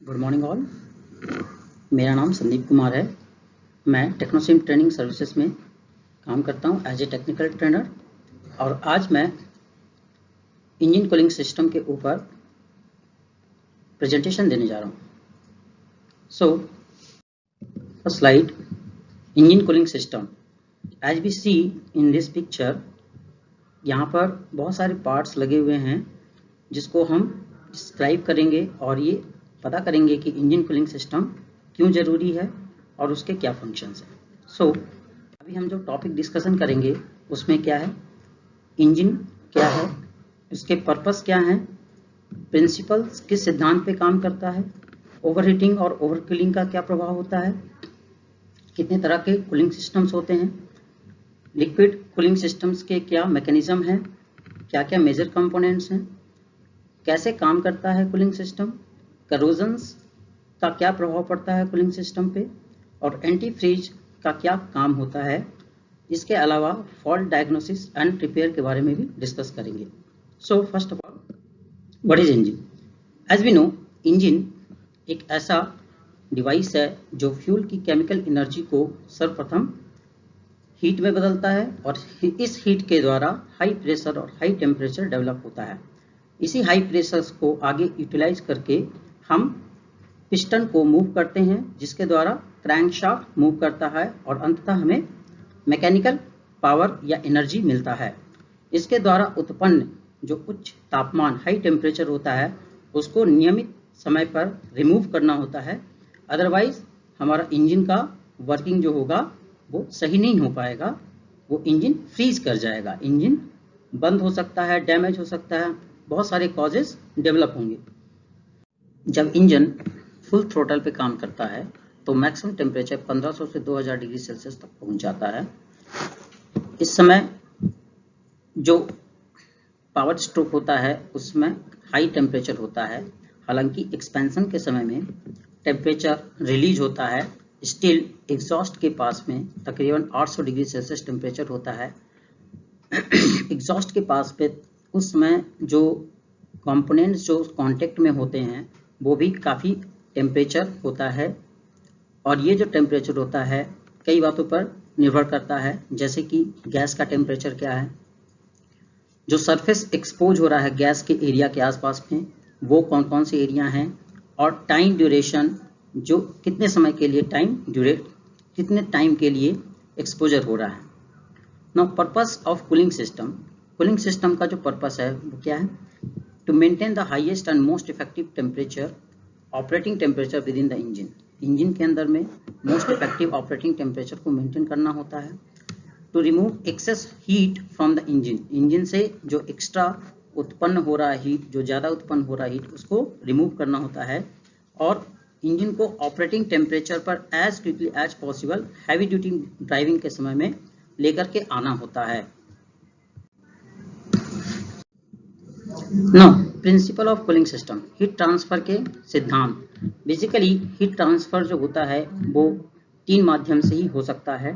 Good morning all. मेरा नाम संदीप कुमार है। मैं टेक्नोसिम ट्रेनिंग सर्विसेज में काम करता हूं एज ए टेक्निकल ट्रेनर और आज मैं इंजन कूलिंग सिस्टम के ऊपर प्रेजेंटेशन देने जा रहा हूं। So first slide, engine cooling system. As we see in this picture, यहाँ पर बहुत सारे पार्ट्स लगे हुए हैं जिसको हम डिस्क्राइब करेंगे और ये पता करेंगे कि इंजन कूलिंग सिस्टम क्यों ज़रूरी है और उसके क्या फंक्शंस हैं। सो अभी हम जो टॉपिक डिस्कशन करेंगे उसमें क्या है, इंजन क्या है, उसके पर्पस क्या हैं, प्रिंसिपल्स किस सिद्धांत पे काम करता है, ओवरहीटिंग और ओवरकूलिंग का क्या प्रभाव होता है, कितने तरह के कूलिंग सिस्टम्स होते हैं, लिक्विड कूलिंग सिस्टम्स के क्या मैकेनिज्म हैं, क्या क्या मेजर कंपोनेंट्स हैं, कैसे काम करता है कूलिंग सिस्टम, करोजन्स का क्या प्रभाव पड़ता है कूलिंग सिस्टम पे और एंटी फ्रीज का क्या काम होता है। इसके अलावा फॉल्ट डायग्नोसिस एंड रिपेयर के बारे में भी डिस्कस करेंगे। So first of all, what is engine? As we know, engine एक ऐसा डिवाइस है जो फ्यूल की केमिकल एनर्जी को सर्वप्रथम हीट में बदलता है और इस हीट के द्वारा हाई प्रेशर और हाई टेम्परेचर डेवलप होता है। इसी हाई प्रेशर्स को आगे यूटिलाइज करके हम पिस्टन को मूव करते हैं जिसके द्वारा क्रैंकशाफ्ट मूव करता है और अंततः हमें मैकेनिकल पावर या एनर्जी मिलता है। इसके द्वारा उत्पन्न जो उच्च तापमान हाई टेम्परेचर होता है उसको नियमित समय पर रिमूव करना होता है, अदरवाइज हमारा इंजन का वर्किंग जो होगा वो सही नहीं हो पाएगा, वो इंजन फ्रीज कर जाएगा, इंजन बंद हो सकता है, डैमेज हो सकता है, बहुत सारे कॉजेस डेवलप होंगे। जब इंजन फुल थ्रोटल पे काम करता है तो मैक्सिमम टेम्परेचर 1500 से 2000 डिग्री सेल्सियस तक पहुंच जाता है। इस समय जो पावर स्ट्रोक होता है उसमें हाई टेम्परेचर होता है, हालांकि एक्सपेंशन के समय में टेम्परेचर रिलीज होता है, स्टिल एग्जॉस्ट के पास में तकरीबन 800 डिग्री सेल्सियस टेम्परेचर होता है। एग्जॉस्ट के पास पे उस समय जो कंपोनेंट्स जो कांटेक्ट में होते हैं वो भी काफ़ी टेम्परेचर होता है और ये जो टेम्परेचर होता है कई बातों पर निर्भर करता है, जैसे कि गैस का टेम्परेचर क्या है, जो सरफेस एक्सपोज हो रहा है गैस के एरिया के आसपास में वो कौन कौन से एरिया हैं, और टाइम ड्यूरेशन, जो कितने समय के लिए कितने टाइम के लिए एक्सपोजर हो रहा है। Now purpose of cooling system, cooling system का जो पर्पस है वो क्या है, to maintain the highest and most effective temperature operating temperature within the engine. Engine के अंदर में मोस्ट इफेक्टिव ऑपरेटिंग टेम्परेचर को मेंटेन करना होता है। To remove excess heat from the engine, engine से जो एक्स्ट्रा उत्पन्न हो रहा है हीट, जो ज़्यादा उत्पन्न हो रहा है हीट, उसको रिमूव करना होता है और इंजन को ऑपरेटिंग टेम्परेचर पर as quickly as possible heavy duty driving के समय में लेकर के आना होता है। Now principle of cooling system, heat transfer के सिद्धांत। बेसिकली हीट ट्रांसफर जो होता है वो 3 माध्यम से ही हो सकता है,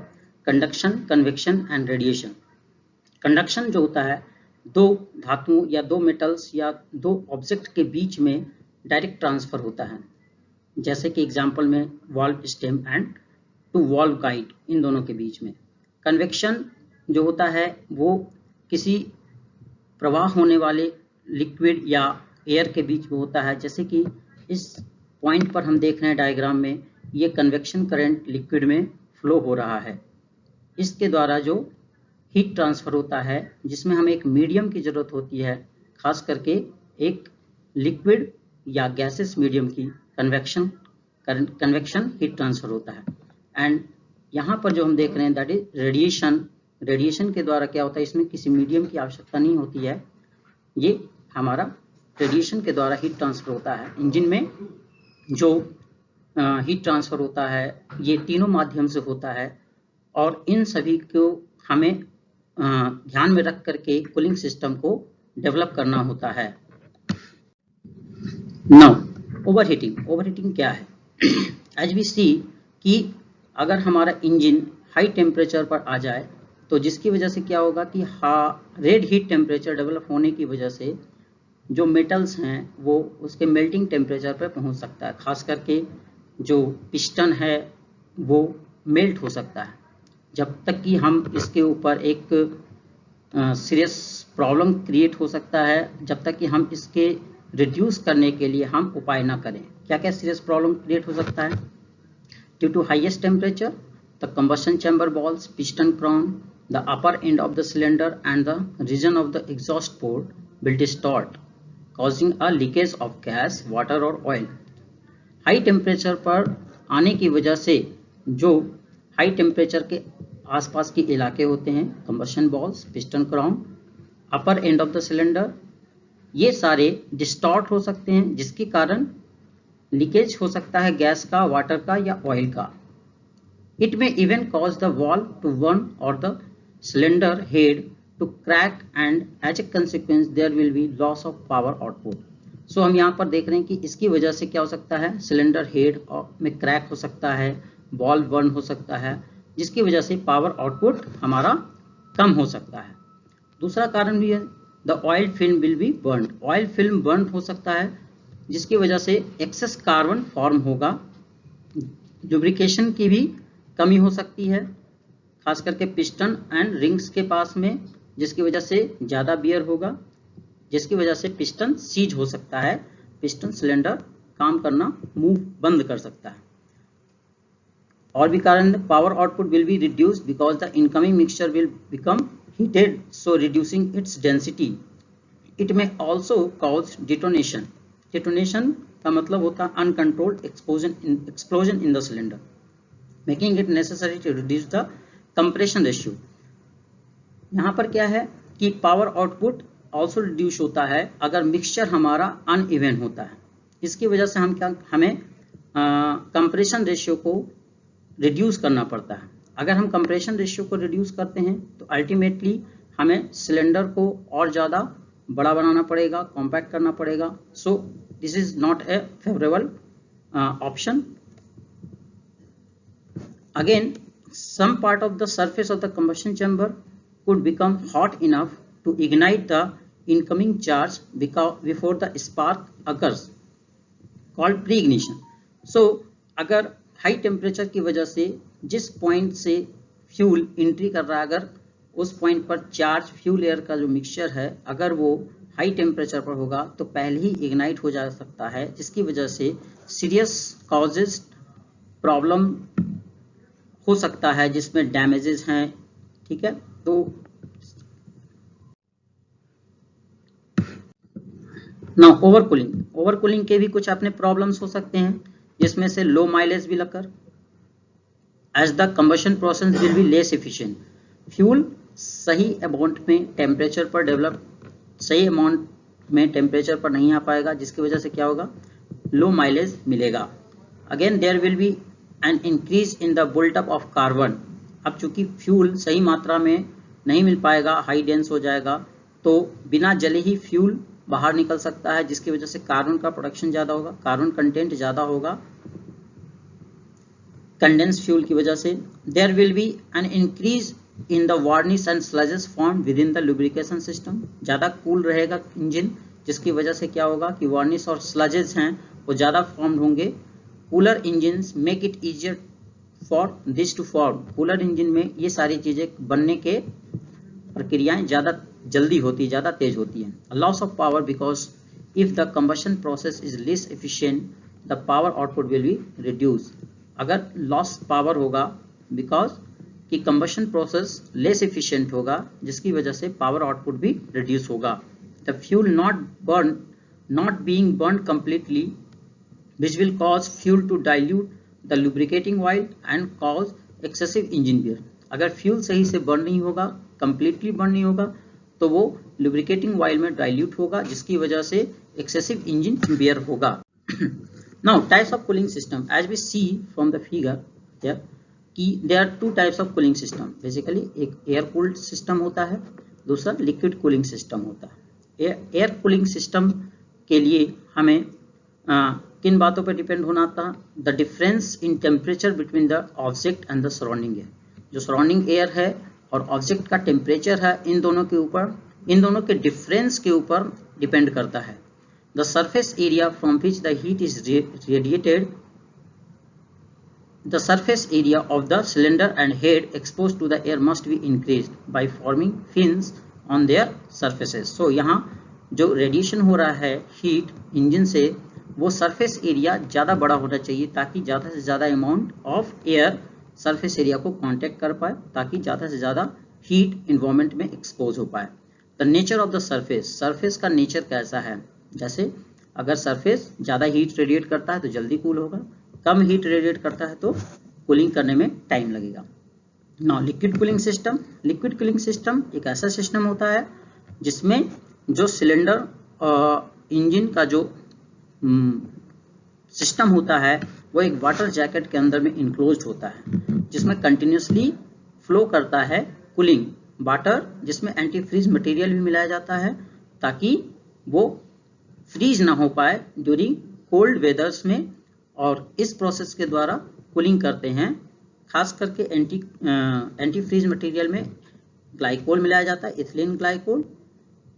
conduction, convection and radiation. Conduction जो होता है दो धातुओं या दो मेटल्स या दो ऑब्जेक्ट के बीच में डायरेक्ट ट्रांसफर होता है, जैसे कि एग्जांपल में valve stem and to valve guide, इन दोनों के बीच में। कन्वेक्शन जो होता है वो किसी प्रवाह होने वाले लिक्विड या एयर के बीच में होता है, जैसे कि इस पॉइंट पर हम देख रहे हैं डायग्राम में, ये कन्वेक्शन करंट लिक्विड में फ्लो हो रहा है। इसके द्वारा जो हीट ट्रांसफर होता है जिसमें हमें एक मीडियम की जरूरत होती है, खास करके एक लिक्विड या गैसेस मीडियम की कन्वेक्शन हीट ट्रांसफर होता है। एंड यहाँ पर जो हम देख रहे हैं दैट इज रेडिएशन। रेडिएशन के द्वारा क्या होता है, इसमें किसी मीडियम की आवश्यकता नहीं होती है, ये हमारा रेडिएशन के द्वारा हीट ट्रांसफर होता है। इंजन में जो हीट ट्रांसफर होता है ये तीनों माध्यम से होता है और इन सभी को हमें ध्यान में रख करके कूलिंग सिस्टम को डेवलप करना होता है। नाउ ओवरहीटिंग, ओवरहीटिंग क्या है? एज वी सी कि अगर हमारा इंजन हाई टेम्परेचर पर आ जाए तो जिसकी वजह से क्या होगा कि रेड हीट टेम्परेचर डेवलप होने की वजह से जो मेटल्स हैं वो उसके मेल्टिंग टेम्परेचर पर पहुंच सकता है। खास करके जो पिस्टन है वो मेल्ट हो सकता है। जब तक कि हम इसके ऊपर एक सीरियस प्रॉब्लम क्रिएट हो सकता है, जब तक कि हम इसके रिड्यूस करने के लिए हम उपाय ना करें। क्या क्या सीरियस प्रॉब्लम क्रिएट हो सकता है? Due to highest temperature, the combustion chamber walls, piston crown, the upper end of the cylinder and the region of the exhaust port will distort, causing a leakage of gas, water और oil। High temperature पर आने की वजह से जो high temperature के आसपास के इलाके होते हैं, combustion balls, piston crown, upper end of the cylinder, ये सारे डिस्टॉर्ट हो सकते हैं, जिसके कारण लीकेज हो सकता है गैस का, वाटर का या ऑयल का। It may even cause the valve to burn और the cylinder head to crack and as a consequence there will be loss of power output। So हम यहाँ पर देख रहे हैं कि इसकी वजह से क्या हो सकता है, सिलेंडर हेड में क्रैक हो सकता है, बॉल बर्न हो सकता है, जिसकी वजह से पावर आउटपुट हमारा कम हो सकता है। दूसरा कारण भी है, the oil film will be burn. Oil film burn हो सकता है, जिसकी वजह से एक्सेस कार्बन फॉर्म होगा, लुब्रिकेशन की भी कमी हो सकती है, खास करके पिस्टन एंड रिंग्स के पास में, जिसकी वजह से ज़्यादा बियर होगा, जिसकी वजह से पिस्टन सीज हो सकता है, पिस्टन सिलेंडर काम करना, मूव बंद कर सकता है। और भी कारण, power output will be reduced because the incoming mixture will become heated, so reducing its density. It may also cause detonation. Detonation का मतलब होता है uncontrolled explosion in the cylinder, making it necessary to reduce the compression ratio. यहाँ पर क्या है कि power output also reduce होता है अगर मिक्सचर हमारा अनइवन होता है। इसकी वजह से हमें कंप्रेशन रेशियो को रिड्यूस करना पड़ता है। अगर हम कंप्रेशन रेशियो को रिड्यूस करते हैं तो अल्टीमेटली हमें सिलेंडर को और ज़्यादा बड़ा बनाना पड़ेगा, कॉम्पैक्ट करना पड़ेगा। So this is not a favourable option. Again, some part of the surface of the combustion chamber could become hot enough to ignite the incoming charge before the spark occurs, called pre-ignition। So अगर high temperature की वजह से जिस point से fuel entry कर रहा है, अगर उस पॉइंट पर चार्ज फ्यूल एयर का जो मिक्सचर है अगर वो हाई टेम्परेचर पर होगा तो पहले ही इग्नाइट हो जा सकता है, जिसकी वजह से सीरियस कॉजेज प्रॉब्लम हो सकता है, जिसमें डैमेजेस हैं। ठीक है, तो ना ओवरकूलिंग के भी कुछ अपने प्रॉब्लम्स हो सकते हैं, जिसमें से low mileage will occur as the combustion process will be less efficient. Fuel सही अमाउंट में टेम्परेचर पर नहीं आ पाएगा, जिसकी वजह से क्या होगा, लो माइलेज मिलेगा। Again there will be an increase in the buildup of carbon. अब चूंकि फ्यूल सही मात्रा में नहीं मिल पाएगा, हाई डेंस हो जाएगा, तो बिना जले ही फ्यूल बाहर निकल सकता है, जिसकी वजह से कार्बन का प्रोडक्शन ज़्यादा होगा, कार्बन कंटेंट ज़्यादा होगा कंडेंस फ्यूल की वजह से। There will be an increase in the varnish and sludges form within the lubrication system. ज़्यादा कूल रहेगा इंजन, जिसकी वजह से क्या होगा कि वार्निश और स्लजेस हैं वो ज़्यादा फॉर्म होंगे। Cooler engines make it easier for this to form. Cooler engine में ये सारी चीज़ें बनने के प्रक्रियाएं ज़्यादा जल्दी होती है, ज़्यादा तेज होती हैं। Loss of power because if the combustion process is less efficient the power output will be reduce. अगर लॉस पावर होगा बिकॉज कि कंबशन प्रोसेस लेस एफिशिएंट होगा, जिसकी वजह से पावर आउटपुट भी रिड्यूस होगा। The fuel not being burn completely which will cause fuel to dilute the lubricating oil and cause excessive engine wear। अगर फ्यूल सही से बर्न नहीं होगा, कंप्लीटली बर्न नहीं होगा, तो वो लुब्रिकेटिंग ऑयल में डाइल्यूट होगा, जिसकी वजह से एक्सेसिव इंजन वेयर होगा। Now types of cooling system, as we see from the figure here कि there are two types of cooling system. Basically एक एयर कूल्ड सिस्टम होता है, दूसरा लिक्विड कूलिंग सिस्टम होता है। एयर कूलिंग सिस्टम के लिए हमें किन बातों पर डिपेंड होना था? The difference in temperature between the object and the surrounding air. जो सराउंडिंग एयर है और ऑब्जेक्ट का टेम्परेचर है, इन दोनों के डिफरेंस के ऊपर डिपेंड करता है the surface area from which the heat is radiated, the surface area of the cylinder and head exposed to the air must be increased by forming fins on their surfaces. So यहाँ जो radiation हो रहा है heat engine से, वो surface area ज़्यादा बड़ा होना चाहिए ताकि ज़्यादा से ज़्यादा amount of air surface area को कांटेक्ट कर पाए, ताकि ज़्यादा से ज़्यादा हीट इन्वायरमेंट में एक्सपोज हो पाए। The nature of the surface, surface का नेचर कैसा है, जैसे अगर सरफेस ज़्यादा हीट रेडिएट करता है तो जल्दी कूल होगा, कम हीट रेडिएट करता है तो कूलिंग करने में टाइम लगेगा। Now liquid cooling system, liquid cooling system एक ऐसा सिस्टम होता है जिसमें जो सिलेंडर इंजन का जो सिस्टम होता है वो एक वाटर जैकेट के अंदर में इनक्लोज्ड होता है, जिसमें कंटिन्यूसली फ्लो करता है कूलिंग वाटर, जिसमें एंटी फ्रीज मटेरियल भी मिलाया जाता है ताकि वो फ्रीज ना हो पाए ड्यूरिंग कोल्ड वेदर्स में। और इस प्रोसेस के द्वारा कूलिंग करते हैं, खास करके एंटी फ्रीज मटेरियल में ग्लाइकोल मिलाया जाता है, इथिलीन ग्लाइकोल,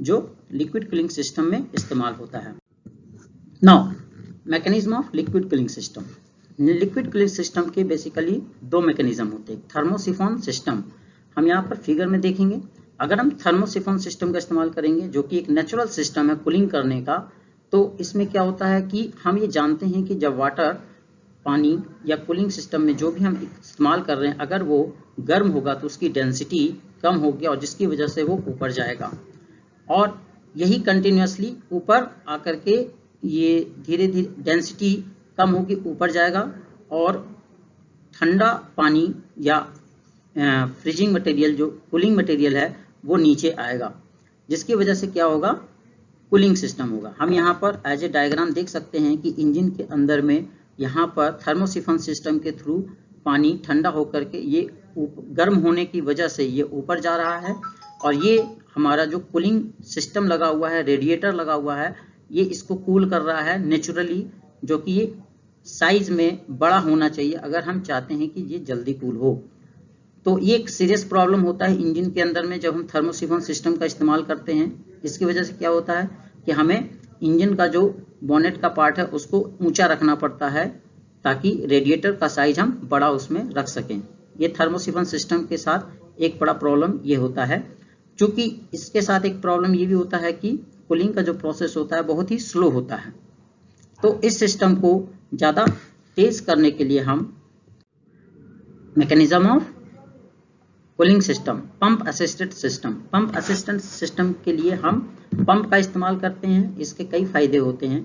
जो लिक्विड कूलिंग सिस्टम में इस्तेमाल होता है। Now mechanism of liquid cooling system. Liquid cooling system के बेसिकली दो मैकेनिज्म होते हैं। थर्मोसिफॉन सिस्टम हम यहाँ पर फिगर में देखेंगे। अगर हम थर्मोसिफॉन सिस्टम का इस्तेमाल करेंगे जो कि एक नेचुरल सिस्टम है कूलिंग करने का, तो इसमें क्या होता है कि हम ये जानते हैं कि जब वाटर, पानी या कूलिंग सिस्टम में जो भी हम इस्तेमाल कर रहे हैं, अगर वो गर्म होगा तो उसकी डेंसिटी कम होगी और जिसकी वजह से वो ऊपर जाएगा, और यही कंटिन्यूसली ऊपर आकर के ये धीरे धीरे डेंसिटी कम होगी, ऊपर जाएगा और ठंडा पानी या फ्रीजिंग मटेरियल जो कूलिंग मटेरियल है वो नीचे आएगा, जिसकी वजह से क्या होगा, कूलिंग सिस्टम होगा। हम यहाँ पर एज ए डायग्राम देख सकते हैं कि इंजन के अंदर में यहाँ पर थर्मोसिफन सिस्टम के थ्रू पानी ठंडा होकर के ये गर्म होने की वजह से ये ऊपर जा रहा है, और ये हमारा जो कूलिंग सिस्टम लगा हुआ है, रेडिएटर लगा हुआ है, ये इसको कूल कर रहा है नेचुरली, जो कि ये साइज में बड़ा होना चाहिए अगर हम चाहते हैं कि ये जल्दी कूल हो। तो ये एक सीरियस प्रॉब्लम होता है इंजन के अंदर में जब हम थर्मोसिफन सिस्टम का इस्तेमाल करते हैं। इसकी वजह से क्या होता है कि हमें इंजन का जो बोनेट का पार्ट है उसको ऊंचा रखना पड़ता है ताकि रेडिएटर का साइज हम बड़ा उसमें रख सकें। ये थर्मोसिफन सिस्टम के साथ एक बड़ा प्रॉब्लम ये होता है। क्योंकि इसके साथ एक प्रॉब्लम ये भी होता है कि कूलिंग का जो प्रोसेस होता है बहुत ही स्लो होता है। तो इस सिस्टम को ज़्यादा तेज करने के लिए हम mechanism of cooling system, pump assisted system, pump assistant system के लिए हम पंप का इस्तेमाल करते हैं। इसके कई फायदे होते हैं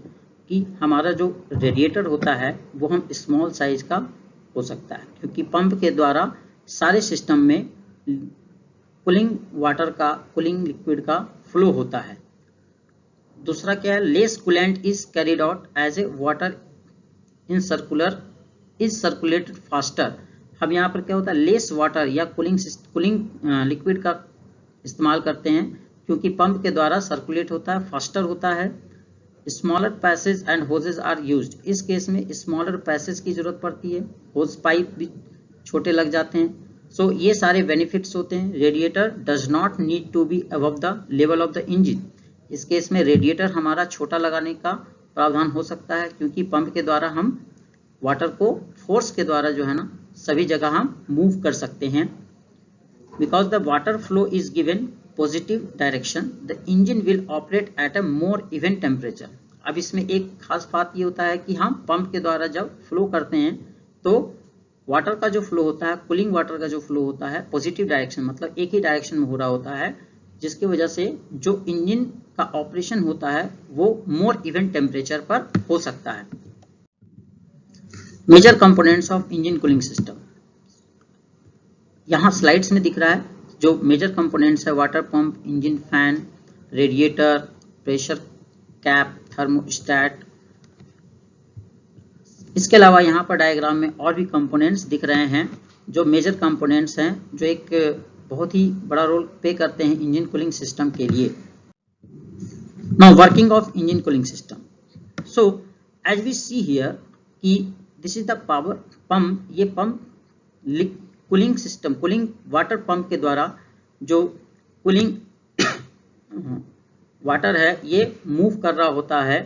कि हमारा जो रेडिएटर होता है वो हम स्मॉल साइज का हो सकता है, क्योंकि पंप के द्वारा सारे सिस्टम में कूलिंग वाटर का, कूलिंग लिक्विड का फ्लो होता है। दूसरा क्या है, less coolant is carried out as a water in circular is circulated faster. हम यहाँ पर क्या होता है, लेस वाटर या कूलिंग लिक्विड का इस्तेमाल करते हैं क्योंकि पंप के द्वारा सर्कुलेट होता है, फास्टर होता है। Smaller passage and hoses are used. इस केस में स्मॉलर पैसेज की जरूरत पड़ती है, होज पाइप भी छोटे लग जाते हैं। सो ये सारे बेनिफिट्स होते हैं। Radiator does not need to be above the level of the engine. इस केस में रेडिएटर हमारा छोटा लगाने का प्रावधान हो सकता है क्योंकि पंप के द्वारा हम वाटर को फोर्स के द्वारा जो है ना सभी जगह हम मूव कर सकते हैं। Because the water flow is given positive direction the engine will operate at a more even temperature. अब इसमें एक खास बात ये होता है कि हम पंप के द्वारा जब फ्लो करते हैं तो वाटर का जो फ्लो होता है, कूलिंग वाटर का जो फ्लो होता है पॉजिटिव डायरेक्शन, मतलब एक ही डायरेक्शन में हो रहा होता है, जिसकी वजह से जो इंजन का ऑपरेशन होता है वो मोर इवन टेम्परेचर पर हो सकता है। Major components of engine cooling system यहाँ स्लाइड्स में दिख रहा है। जो मेजर कंपोनेंट्स है, water pump, engine fan, radiator, pressure cap, thermostat. इसके अलावा यहाँ पर डायग्राम में और भी कंपोनेंट्स दिख रहे हैं जो मेजर कंपोनेंट्स हैं, जो एक बहुत ही बड़ा रोल प्ले करते हैं इंजन कूलिंग सिस्टम के लिए। Now working of engine cooling system. So as we see here कि this is the power pump. ये pump cooling system, cooling water pump के द्वारा जो कूलिंग वाटर है ये मूव कर रहा होता है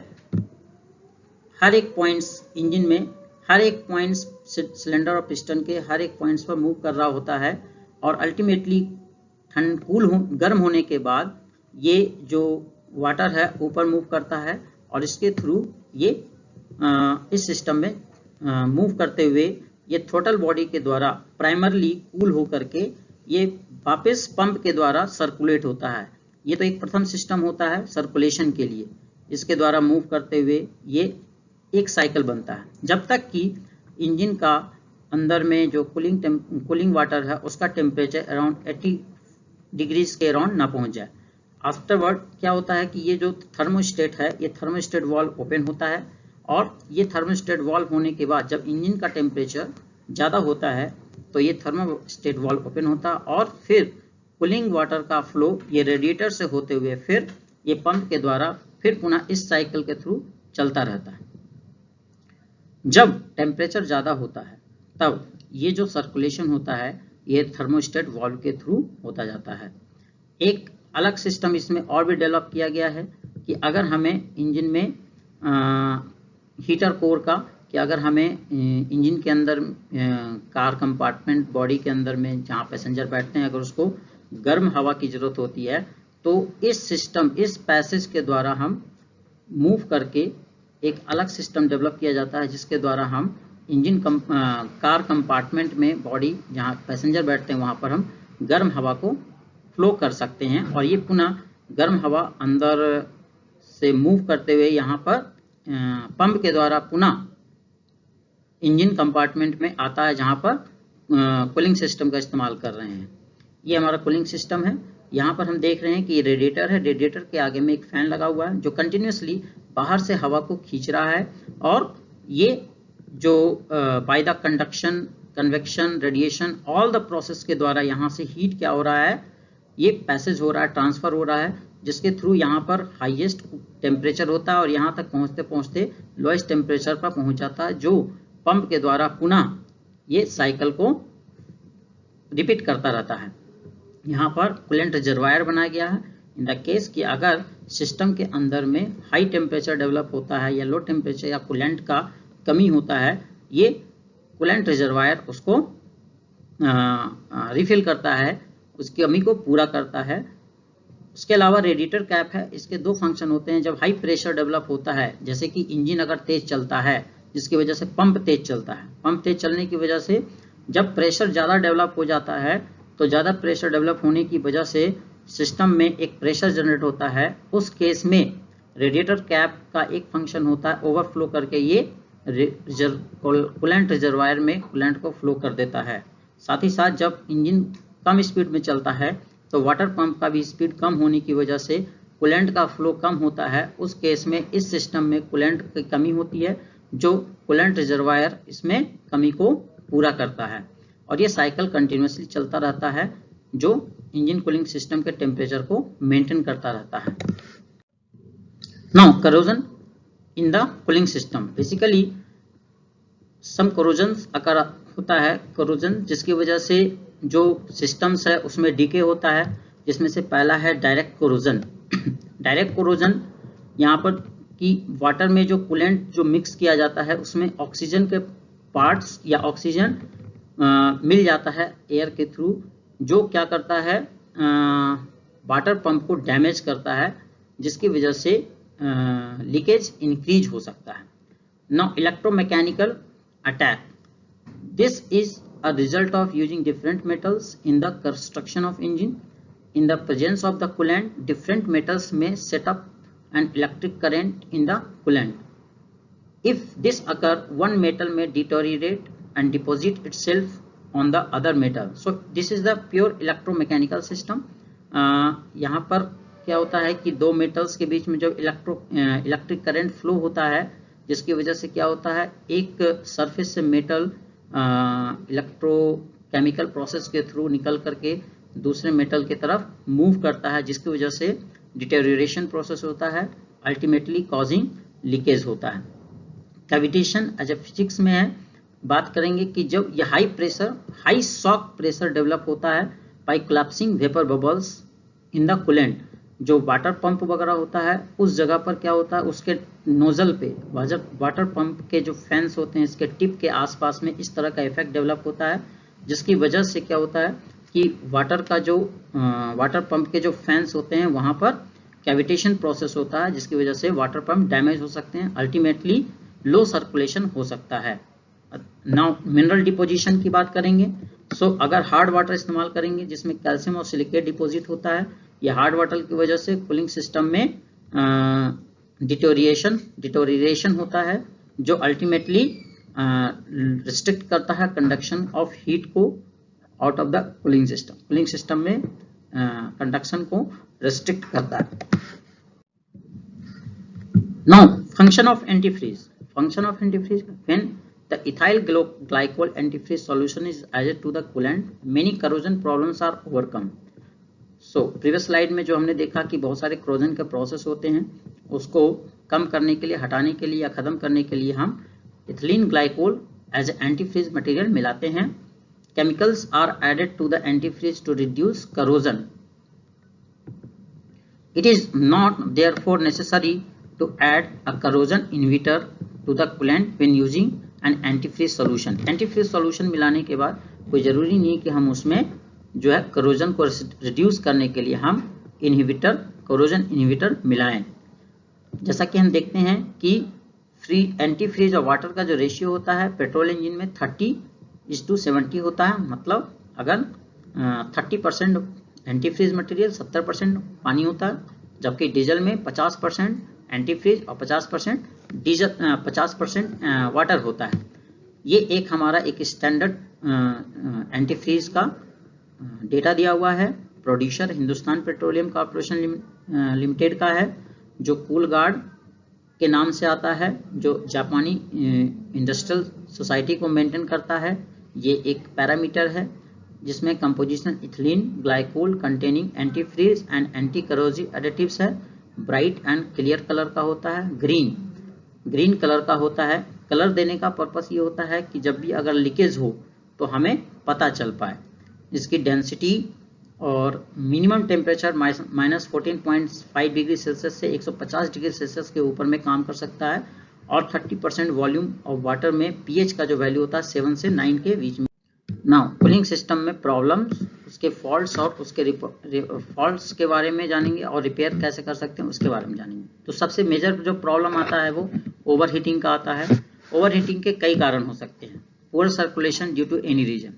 हर एक पॉइंट्स इंजन में हर एक पॉइंट्स सिलेंडर और पिस्टन के हर एक पॉइंट्स पर मूव कर रहा होता है और अल्टीमेटली गर्म होने के बाद ये जो वाटर है ऊपर मूव करता है और इसके थ्रू ये इस सिस्टम में मूव करते हुए ये थ्रोटल बॉडी के द्वारा प्राइमरली कूल होकर के ये वापस पंप के द्वारा सर्कुलेट होता है। ये तो एक प्रथम सिस्टम होता है सर्कुलेशन के लिए, इसके द्वारा मूव करते हुए ये एक साइकिल बनता है जब तक कि इंजन का अंदर में जो कूलिंग वाटर है उसका टेम्परेचर अराउंड 80 डिग्रीज के अराउंड ना पहुंच जाए। आफ्टरवर्ड क्या होता है कि ये जो थर्मोस्टेट है ये थर्मोस्टेट वाल्व ओपन होता है और ये थर्मोस्टेट वाल्व होने के बाद जब इंजन का टेम्परेचर ज़्यादा होता है तो ये थर्मोस्टेट वाल्व ओपन होता है और फिर कूलिंग वाटर का फ्लो ये रेडिएटर से होते हुए फिर ये पंप के द्वारा फिर पुनः इस साइकिल के थ्रू चलता रहता है। जब टेम्परेचर ज़्यादा होता है तब ये जो सर्कुलेशन होता है ये थर्मोस्टेट वाल्व के थ्रू होता जाता है। एक अलग सिस्टम इसमें और भी डेवलप किया गया है कि अगर हमें इंजन में हीटर कोर का कि अगर हमें इंजन के अंदर कार कंपार्टमेंट बॉडी के अंदर में जहाँ पैसेंजर बैठते हैं अगर उसको गर्म हवा की ज़रूरत होती है तो इस सिस्टम इस पैसेज के द्वारा हम मूव करके एक अलग सिस्टम डेवलप किया जाता है जिसके द्वारा हम इंजन कार कंपार्टमेंट में बॉडी जहाँ पैसेंजर बैठते हैं वहाँ पर हम गर्म हवा को फ्लो कर सकते हैं और ये पुनः गर्म हवा अंदर से मूव करते हुए यहाँ पर पंप के द्वारा पुनः इंजन कंपार्टमेंट में आता है जहाँ पर कूलिंग सिस्टम का इस्तेमाल कर रहे हैं। ये हमारा कूलिंग सिस्टम है। यहाँ पर हम देख रहे हैं कि ये रेडिएटर है, रेडिएटर के आगे में एक फैन लगा हुआ है जो कंटिन्यूसली बाहर से हवा को खींच रहा है और ये जो by the conduction convection radiation all the process के द्वारा यहाँ से हीट क्या हो रहा है ये पैसेज हो रहा है ट्रांसफर हो रहा है जिसके थ्रू यहाँ पर हाईएस्ट टेम्परेचर होता है और यहाँ तक पहुँचते पहुँचते लोएस्ट टेम्परेचर पर पहुँच जाता है जो पंप के द्वारा पुनः ये साइकिल को रिपीट करता रहता है। यहाँ पर कूलेंट रिजर्वायर बनाया गया है इन द केस कि अगर सिस्टम के अंदर में हाई टेम्परेचर डेवलप होता है या लो टेम्परेचर या कूलेंट का कमी होता है ये कूलेंट रिजर्वायर उसको रिफिल करता है, उसकी कमी को पूरा करता है। उसके अलावा रेडिएटर कैप है, इसके दो फंक्शन होते हैं। जब हाई प्रेशर डेवलप होता है जैसे कि इंजन अगर तेज चलता है जिसकी वजह से पंप तेज चलता है, पंप तेज चलने की वजह से जब प्रेशर ज़्यादा डेवलप हो जाता है तो ज़्यादा प्रेशर डेवलप होने की वजह से सिस्टम में एक प्रेशर जनरेट होता है। उस केस में रेडिएटर कैप का एक फंक्शन होता है ओवरफ्लो करके ये कूलेंट रिजर्वायर में कूलेंट को फ्लो कर देता है। साथ ही साथ जब इंजन कम स्पीड में चलता है तो वाटर पंप का भी स्पीड कम होने की वजह से कूलेंट का फ्लो कम होता है। उस केस में इस सिस्टम में कूलेंट की कमी होती है जो कूलेंट रिजर्वायर इसमें कमी को पूरा करता है और ये साइकिल कंटिन्यूसली चलता रहता है जो इंजन कूलिंग सिस्टम के टेम्परेचर को मेंटेन करता रहता है। Now corrosion in the cooling system, basically some corrosion occur होता है, करोजन जिसकी वजह से जो सिस्टम्स है उसमें डीके होता है, जिसमें से पहला है डायरेक्ट कोरोजन। डायरेक्ट कोरोजन यहाँ पर कि वाटर में जो कूलेंट जो मिक्स किया जाता है उसमें ऑक्सीजन के पार्ट्स या ऑक्सीजन मिल जाता है एयर के थ्रू, जो क्या करता है वाटर पंप को डैमेज करता है जिसकी वजह से लीकेज इंक्रीज हो सकता है। Now electromechanical attack, this is a result of using different metals in the construction of engine. In the presence of the coolant, different metals may set up an electric current in the coolant. If this occur, one metal may deteriorate and deposit itself on the other metal. So this is the pure electromechanical system. यहाँ पर क्या होता है कि दो metals के बीच में जब इलेक्ट्रिक करंट फ्लो होता है जिसकी वजह से क्या होता है एक सरफेस से मेटल इलेक्ट्रोकेमिकल प्रोसेस के थ्रू निकल करके दूसरे मेटल की तरफ मूव करता है जिसकी वजह से डिटेरियोरेशन प्रोसेस होता है, अल्टीमेटली कॉजिंग लीकेज होता है। कैविटेशन एज ए फिजिक्स में है, बात करेंगे कि जब यह high pressure high shock pressure develop होता है by collapsing vapour bubbles in the coolant, जो वाटर पंप वगैरह होता है उस जगह पर क्या होता है, उसके नोजल पे वाटर पंप के जो फैंस होते हैं इसके टिप के आसपास में इस तरह का इफेक्ट डेवलप होता है, जिसकी वजह से क्या होता है कि वाटर पंप के जो फैंस होते हैं वहां पर कैविटेशन प्रोसेस होता है, जिसकी वजह से वाटर पंप डैमेज हो सकते हैं, अल्टीमेटली लो सर्कुलेशन हो सकता है। नाउ मिनरल डिपोजिशन की बात करेंगे। सो अगर हार्ड वाटर इस्तेमाल करेंगे जिसमें कैल्शियम और सिलिकेट डिपोजिट होता है, ये हार्ड वाटर की वजह से कूलिंग सिस्टम में डिटोरिएशन होता है, जो अल्टीमेटली रिस्ट्रिक्ट करता है कंडक्शन ऑफ हीट को out of the cooling system. Cooling system में कंडक्शन को रिस्ट्रिक्ट करता है। Now function of antifreeze. Function of antifreeze, when the ethyl glycol antifreeze solution is added to the coolant, many corrosion problems are overcome. So previous slide में जो हमने देखा कि बहुत सारे करोजन के प्रोसेस होते हैं, उसको कम करने के लिए, हटाने के लिए या खत्म करने के लिए हम ethylene glycol as antifreeze material मिलाते हैं। Chemicals are added to the antifreeze to reduce corrosion. It is not therefore necessary to add a corrosion inhibitor to the coolant when using an antifreeze solution. Antifreeze solution मिलाने के बाद कोई जरूरी नहीं कि हम उसमें जो है करोजन को रिड्यूस करने के लिए हम करोजन इनहिबिटर मिलाएं। जैसा कि हम देखते हैं कि एंटीफ्रीज और वाटर का जो रेशियो होता है पेट्रोल इंजन में 30:70 होता है। मतलब अगर 30% एंटीफ्रीज मटेरियल 70% पानी होता है, जबकि डीजल में 50% एंटीफ्रीज और 50% वाटर होता है। ये एक हमारा एक स्टैंडर्ड एंटीफ्रीज का डेटा दिया हुआ है। Producer Hindustan petroleum corporation limited का है, जो कूल गार्ड के नाम से आता है, जो जापानी इंडस्ट्रियल सोसाइटी को मेंटेन करता है। ये एक पैरामीटर है जिसमें composition ethylene glycol containing antifreeze and anti करोजिव additives है। ब्राइट एंड क्लियर कलर का होता है, ग्रीन कलर का होता है। कलर देने का पर्पस ये होता है कि जब भी अगर लीकेज हो तो हमें पता चल पाए। इसकी डेंसिटी और मिनिमम टेम्परेचर -14.5 डिग्री सेल्सियस से 150 डिग्री सेल्सियस के ऊपर में काम कर सकता है, और 30% वॉल्यूम ऑफ वाटर में पीएच का जो वैल्यू होता है 7 से 9 के बीच में। नाउ कूलिंग सिस्टम में प्रॉब्लम्स, उसके फॉल्ट्स और उसके फॉल्ट्स के बारे में जानेंगे, और रिपेयर कैसे कर सकते हैं उसके बारे में जानेंगे। तो सबसे मेजर जो प्रॉब्लम आता है वो ओवर हीटिंग का आता है। ओवर हीटिंग के कई कारण हो सकते हैं। Poor circulation due to any reason,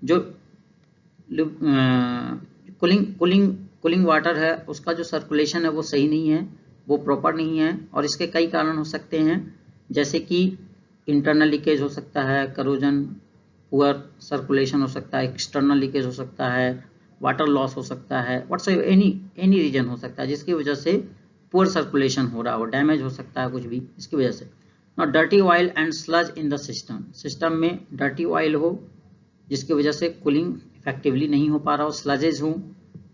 जो कूलिंग वाटर है उसका जो सर्कुलेशन है वो सही नहीं है, वो प्रॉपर नहीं है, और इसके कई कारण हो सकते हैं, जैसे कि इंटरनल लीकेज हो सकता है, करोजन, पुअर सर्कुलेशन हो सकता है, एक्सटर्नल लीकेज हो सकता है, वाटर लॉस हो सकता है, व्हाटसएवर एनी रीजन हो सकता है जिसकी वजह से पुअर सर्कुलेशन हो रहा हो, डैमेज हो सकता है कुछ भी इसकी वजह से। Not dirty oil and sludge in the system में डर्टी ऑयल हो जिसकी वजह से कूलिंग इफेक्टिवली नहीं हो पा रहा हो, स्लजेज हो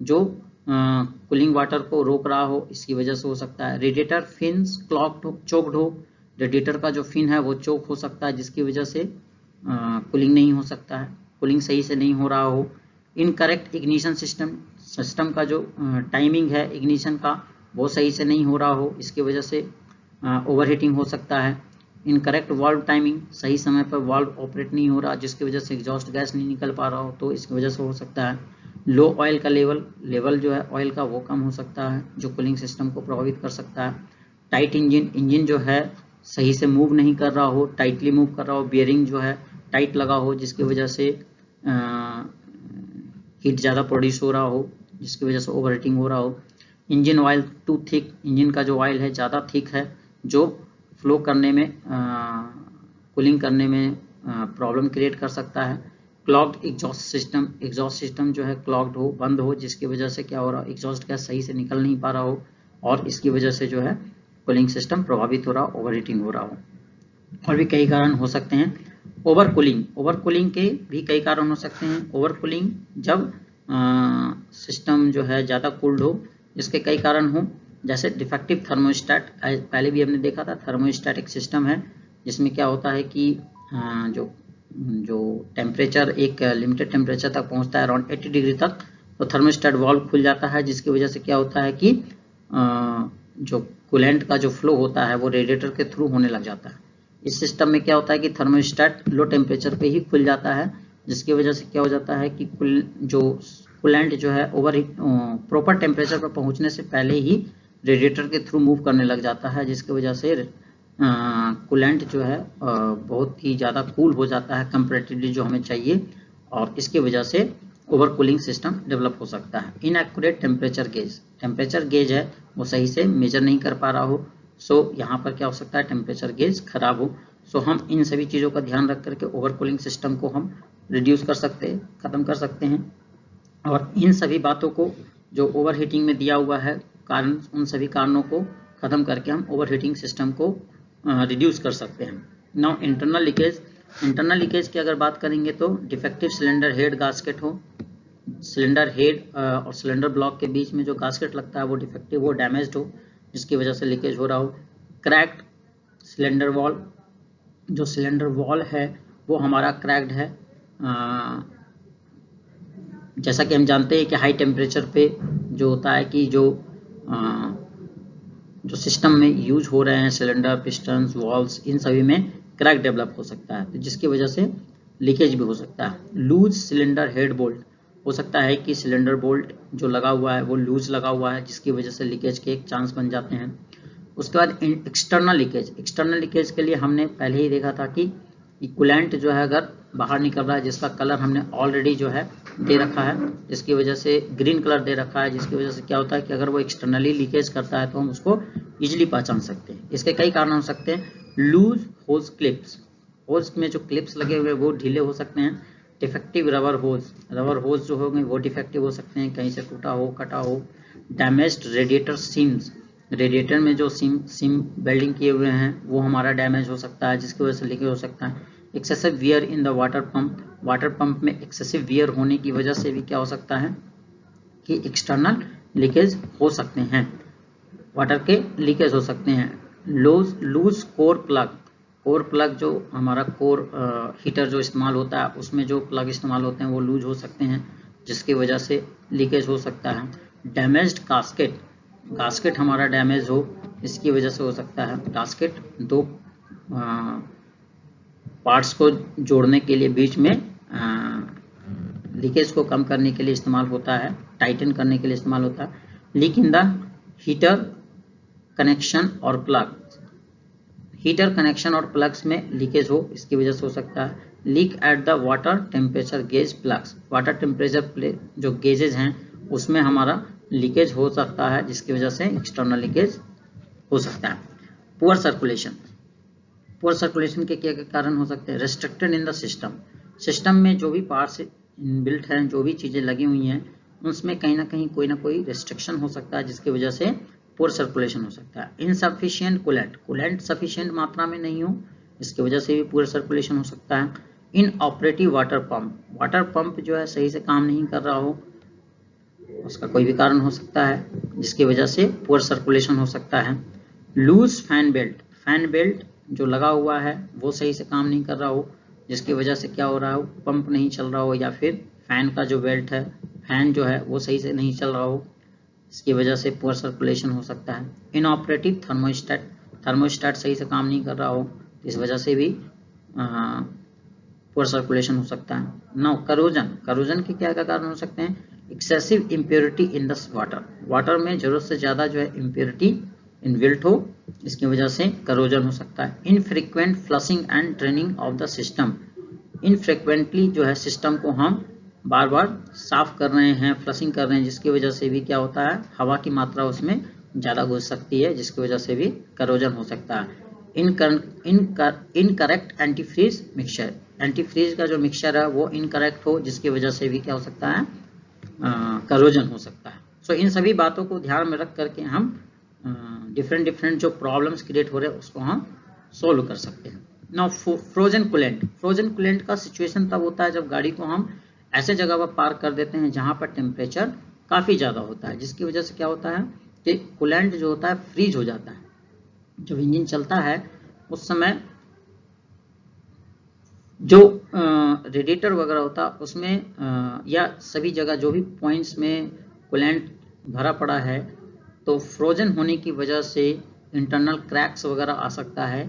जो कूलिंग वाटर को रोक रहा हो, इसकी वजह से हो सकता है। रेडिएटर फिन्स क्लॉग्ड हो, चोक्ड हो, रेडिएटर का जो फिन है वो चोक हो सकता है जिसकी वजह से कूलिंग नहीं हो सकता है, कूलिंग सही से नहीं हो रहा हो। इनकरेक्ट इग्निशन सिस्टम का जो टाइमिंग है इग्निशन का वो सही से नहीं हो रहा हो, इसकी वजह से ओवरहीटिंग हो सकता है। इनकरेक्ट वाल्व टाइमिंग, सही समय पर वाल्व ऑपरेट नहीं हो रहा जिसकी वजह से एग्जॉस्ट गैस नहीं निकल पा रहा हो, तो इसकी वजह से हो सकता है। लो ऑयल का लेवल जो है ऑयल का वो कम हो सकता है जो कूलिंग सिस्टम को प्रभावित कर सकता है। टाइट इंजन जो है सही से मूव नहीं कर रहा हो, टाइटली मूव कर रहा हो, बियरिंग जो है टाइट लगा हो जिसकी वजह से हीट ज़्यादा प्रोड्यूस हो रहा हो जिसकी वजह से ओवरहीटिंग हो रहा हो। Engine oil too thick, engine का जो ऑयल है ज़्यादा थिक है जो फ्लो करने में कूलिंग करने में प्रॉब्लम क्रिएट कर सकता है। क्लॉग्ड एग्जॉस्ट सिस्टम जो है क्लॉग्ड हो, बंद हो, जिसकी वजह से क्या हो रहा हो, एग्जॉस्ट गैस सही से निकल नहीं पा रहा हो और इसकी वजह से जो है कूलिंग सिस्टम प्रभावित हो रहा हो, ओवरहीटिंग हो रहा हो। और भी कई कारण हो सकते हैं। ओवरकूलिंग के भी कई कारण हो सकते हैं। ओवरकूलिंग जब सिस्टम जो है ज़्यादा कूल्ड हो, इसके कई कारण हो, जैसे डिफेक्टिव थर्मोस्टेट। पहले भी हमने देखा था थर्मोस्टेटिक सिस्टम है जिसमें क्या होता है कि जो टेम्परेचर एक लिमिटेड टेम्परेचर तक पहुंचता है अराउंड 80 डिग्री तक, तो थर्मोस्टेट वाल्व खुल जाता है, जिसकी वजह से क्या होता है कि जो कूलेंट का जो फ्लो होता है वो रेडिएटर के थ्रू होने लग जाता है। इस सिस्टम में क्या होता है कि थर्मोस्टेट लो टेम्परेचर पे ही खुल जाता है, जिसकी वजह से क्या हो जाता है कि जो कूलेंट जो है ओवर प्रॉपर टेम्परेचर पर पहुंचने से पहले ही रेडिएटर के थ्रू मूव करने लग जाता है, जिसकी वजह से कूलेंट जो है बहुत ही ज़्यादा कूल हो जाता है कंपैरेटिवली जो हमें चाहिए, और इसकी वजह से ओवर कूलिंग सिस्टम डेवलप हो सकता है। इनएक्यूरेट टेम्परेचर गेज है वो सही से मेजर नहीं कर पा रहा हो, सो यहाँ पर क्या हो सकता है टेम्परेचर गेज खराब हो। सो हम इन सभी चीज़ों का ध्यान रख करके ओवर कूलिंग सिस्टम को हम रिड्यूस कर सकते हैं, ख़त्म कर सकते हैं। और इन सभी बातों को जो ओवर हीटिंग में दिया हुआ है कारण, उन सभी कारणों को ख़त्म करके हम ओवर हीटिंग सिस्टम को रिड्यूस कर सकते हैं। नाउ इंटरनल लीकेज की अगर बात करेंगे तो डिफेक्टिव सिलेंडर हेड गास्केट हो, सिलेंडर हेड और सिलेंडर ब्लॉक के बीच में जो गास्केट लगता है वो डिफेक्टिव हो, डैमेज्ड हो, जिसकी वजह से लीकेज हो रहा हो। क्रैक्ड सिलेंडर वॉल, जो सिलेंडर वॉल है वो हमारा क्रैक्ड है। जैसा कि हम जानते हैं कि हाई टेम्परेचर पे जो होता है कि जो सिस्टम में यूज हो रहे हैं सिलेंडर, पिस्टन्स, वॉल्व्स, इन सभी में क्रैक डेवलप हो सकता है, तो जिसकी वजह से लीकेज भी हो सकता है। लूज सिलेंडर हेड बोल्ट, हो सकता है कि सिलेंडर बोल्ट जो लगा हुआ है वो लूज लगा हुआ है, जिसकी वजह से लीकेज के एक चांस बन जाते हैं। उसके बाद एक्सटर्नल लीकेज के लिए हमने पहले ही देखा था कि कूलेंट जो है अगर बाहर निकल रहा है, जिसका कलर हमने ऑलरेडी जो है दे रखा है, जिसकी वजह से ग्रीन कलर दे रखा है, जिसकी वजह से क्या होता है कि अगर वो एक्सटर्नली लीकेज करता है तो हम उसको इजीली पहचान सकते हैं। इसके कई कारण हो सकते हैं। लूज होज क्लिप्स, होज में जो क्लिप्स लगे हुए वो ढीले हो सकते हैं। डिफेक्टिव रबर होज जो होंगे वो डिफेक्टिव हो सकते हैं, कहीं से टूटा हो, कटा हो। डैमेज्ड रेडिएटर सीम्स, रेडिएटर में जो सिम वेल्डिंग किए हुए हैं वो हमारा डैमेज हो सकता है, जिसकी वजह से लीकेज हो सकता है। Excessive wear in the water pump में एक्सेसिव वियर होने की वजह से भी क्या हो सकता है कि एक्सटर्नल लीकेज हो सकते हैं, वाटर के लीकेज हो सकते हैं। लूज कोर प्लग जो हमारा कोर हीटर जो इस्तेमाल होता है उसमें जो प्लग इस्तेमाल होते हैं वो लूज हो सकते हैं, जिसकी वजह से लीकेज हो सकता है। डैमेज्ड गास्केट हमारा डैमेज हो, इसकी वजह से हो सकता है। गास्केट दो पार्ट्स को जोड़ने के लिए बीच में लीकेज को कम करने के लिए इस्तेमाल होता है, टाइटन करने के लिए इस्तेमाल होता है। Leak in the heater connection और प्लग्स में लीकेज हो, इसकी वजह से हो सकता है। Leak at the water temperature gauge plugs, water temperature जो गेजेज हैं उसमें हमारा लीकेज हो सकता है, जिसकी वजह से एक्सटर्नल लीकेज हो सकता है। पुअर सर्कुलेशन के क्या कारण हो सकते हैं। रेस्ट्रिक्टेड इन द सिस्टम में जो भी पार्ट्स इनबिल्ट हैं, जो भी चीज़ें लगी हुई हैं, उसमें कहीं ना कहीं कोई ना कोई रेस्ट्रिक्शन हो सकता है, जिसकी वजह से पुअर सर्कुलेशन हो सकता है। इनसफिशिएंट कूलेंट सफिशिएंट मात्रा में नहीं हो, इसकी वजह से भी पुअर सर्कुलेशन हो सकता है। इनऑपरेटिव वाटर पंप जो है सही से काम नहीं कर रहा हो, उसका कोई भी कारण हो सकता है, जिसकी वजह से पुअर सर्कुलेशन हो सकता है। लूज फैन बेल्ट जो लगा हुआ है वो सही से काम नहीं कर रहा हो, जिसकी वजह से क्या हो रहा हो, पंप नहीं चल रहा हो, या फिर फैन का जो बेल्ट है, फैन जो है वो सही से नहीं चल रहा हो, इसकी वजह से पुअर सर्कुलेशन हो सकता है। इनऑपरेटिव थर्मोस्टेट सही से काम नहीं कर रहा हो, इस वजह से भी पुअर सर्कुलेशन हो सकता है। नाउ करोजन के क्या कारण हो सकते हैं। Excessive impurity in the water में जरूरत से ज़्यादा जो है इम्प्योरिटी इनबिल्ट हो, इसकी वजह से करोजन हो सकता है। Infrequent flushing and draining of the system, infrequently जो है सिस्टम को हम बार बार साफ कर रहे हैं, फ्लशिंग कर रहे हैं, जिसकी वजह से भी क्या होता है, हवा की मात्रा उसमें ज़्यादा घुस सकती है, जिसकी वजह से भी करोजन हो सकता है। इनकरेक्ट एंटीफ्रीज का जो मिक्सचर है वो इनकरेक्ट हो, जिसकी वजह से भी क्या हो सकता है, करोजन हो सकता है। सो इन सभी बातों को ध्यान में रख करके हम डिफरेंट जो प्रॉब्लम्स क्रिएट हो रहे हैं उसको हम सोल्व कर सकते हैं। नाउ फ्रोजन कूलेंट का सिचुएशन तब होता है जब गाड़ी को हम ऐसे जगह पर पार्क कर देते हैं जहां पर टेम्परेचर काफ़ी ज़्यादा होता है, जिसकी वजह से क्या होता है कि कूलेंट जो होता है फ्रीज हो जाता है। जब इंजन चलता है उस समय जो रेडिएटर वगैरह होता उसमें या सभी जगह जो भी पॉइंट्स में कूलेंट भरा पड़ा है, तो फ्रोजन होने की वजह से इंटरनल क्रैक्स वगैरह आ सकता है।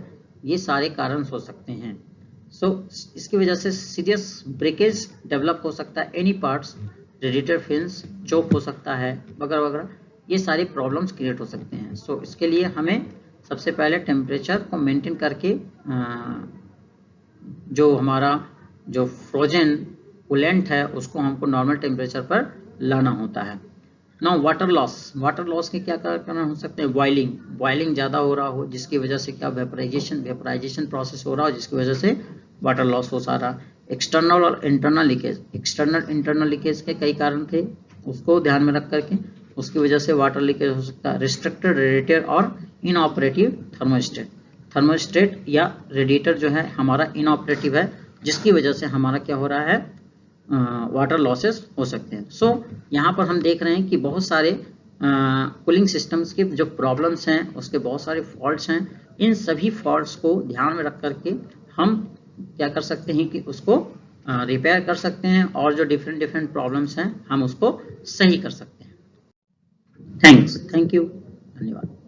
ये सारे कारण हो सकते हैं। इसकी वजह से सीरियस ब्रेकेज डेवलप हो सकता है। एनी पार्ट्स, रेडिएटर फिन्स चोक हो सकता है वगैरह वगैरह, ये सारे प्रॉब्लम्स क्रिएट हो सकते हैं। इसके लिए हमें सबसे पहले टेम्परेचर को मेंटेन करके जो हमारा जो फ्रोजन कूलेंट है उसको हमको नॉर्मल टेम्परेचर पर लाना होता है। ना वाटर लॉस के क्या कारण हो सकते हैं? बॉइलिंग ज़्यादा हो रहा हो जिसकी वजह से क्या वेपराइजेशन प्रोसेस हो रहा हो जिसकी वजह से वाटर लॉस हो सारा। एक्सटर्नल और इंटरनल इंटरनल लीकेज के कई कारण थे, उसको ध्यान में रख करके उसकी वजह से वाटर लीकेज हो सकता है। रिस्ट्रिक्टेड रेडिएटर और इनऑपरेटिव थर्मोस्टेट या रेडिएटर जो है हमारा इनऑपरेटिव है, जिसकी वजह से हमारा क्या हो रहा है, वाटर लॉसेस हो सकते हैं। यहाँ पर हम देख रहे हैं कि बहुत सारे कूलिंग सिस्टम्स के जो प्रॉब्लम्स हैं उसके बहुत सारे फॉल्ट्स हैं। इन सभी फॉल्ट्स को ध्यान में रख करके हम क्या कर सकते हैं कि उसको रिपेयर कर सकते हैं और जो डिफरेंट प्रॉब्लम्स हैं हम उसको सही कर सकते हैं। थैंक यू, धन्यवाद।